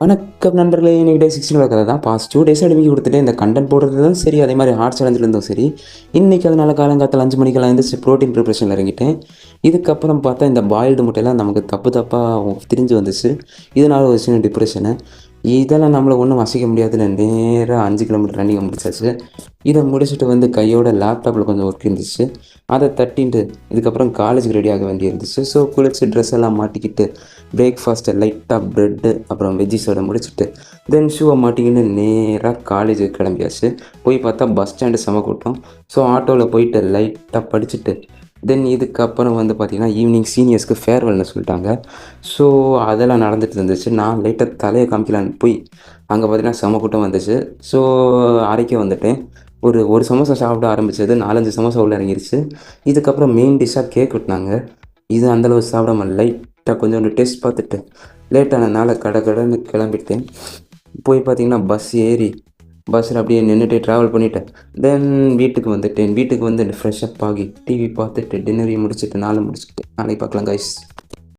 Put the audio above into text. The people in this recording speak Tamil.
வணக்கம் நண்பர்களே, இன்னைக்கு டே 16 கதை தான். பாஸ்ட் 2 டேஸ் அடிமைக்கு கொடுத்துட்டு இந்த கண்டென்ட் போடுறதும் சரி, அதே மாதிரி ஹார்ட் சேலஞ்சில் இருந்தும் சரி. இன்றைக்கி அதனால் காலங்காலத்தில் 5 மணிக்கெல்லாம் எழுந்திரிச்சு ப்ரோட்டீன் ப்ரிப்ரேஷனில் இறங்கிட்டேன். இதுக்கப்புறம் பார்த்தா இந்த பாயில்டு முட்டையெல்லாம் நமக்கு தப்பாக திரிஞ்சு வந்துச்சு. இதனால் ஒரு சின்ன டிப்ரெஷனு. இதெல்லாம் நம்மளை ஒன்றும் வசிக்க முடியாதுன்னு நேராக 5 கிலோமீட்டர் ரன்னிங்கை முடிச்சாச்சு. இதை முடிச்சுட்டு வந்து கையோட லேப்டாப்பில் கொஞ்சம் ஒர்க் இருந்துச்சு. அதை தட்டின்ட்டு இதுக்கப்புறம் காலேஜுக்கு ரெடி ஆக வேண்டி இருந்துச்சு. ஸோ குளிச்சு ட்ரெஸ் எல்லாம் மாட்டிக்கிட்டு பிரேக்ஃபாஸ்ட்டை லைட்டாக ப்ரெட்டு அப்புறம் வெஜ்ஜிஸோட முடிச்சுட்டு தென் ஷூவை மாட்டிக்கின்னு நேராக காலேஜுக்கு கிளம்பியாச்சு. போய் பார்த்தா பஸ் ஸ்டாண்டு செம கூட்டம். ஸோ ஆட்டோவில் போயிட்டு லைட்டாக படிச்சுட்டு தென் இதுக்கப்புறம் வந்து பார்த்திங்கன்னா ஈவினிங் சீனியர்ஸ்க்கு ஃபேர்வெல்னு சொல்லிட்டாங்க. ஸோ அதெல்லாம் நடந்துட்டு இருந்துச்சு. நான் லைட்டாக தலையை காமிக்கலான்னு போய் அங்கே பார்த்திங்கன்னா செம கூட்டம் வந்துச்சு. ஸோ அறைக்க வந்துட்டேன். ஒரு சமோசா சாப்பிட ஆரம்பித்தது 4-5 சமோசா உள்ள இறங்கிருச்சு. இதுக்கப்புறம் மெயின் டிஷ்ஷாக கேக் வெட்டினாங்க. இது அந்தளவு சாப்பிடாம லைட்டாக கொஞ்சோண்டு டேஸ்ட் பார்த்துட்டு லேட்டானதுனால கடன்னு கிளம்பிட்டேன். போய் பார்த்திங்கன்னா பஸ் ஏறி பஸ்ஸில் அப்படியே நின்றுட்டு ட்ராவல் பண்ணிவிட்டேன். தென் வீட்டுக்கு வந்துட்டேன். வீட்டுக்கு வந்து ஃப்ரெஷ்அப் ஆகி டிவி பார்த்துட்டு டின்னரையும் முடிச்சுட்டு நாளைக்கு பார்க்கலாம் கைஸ்.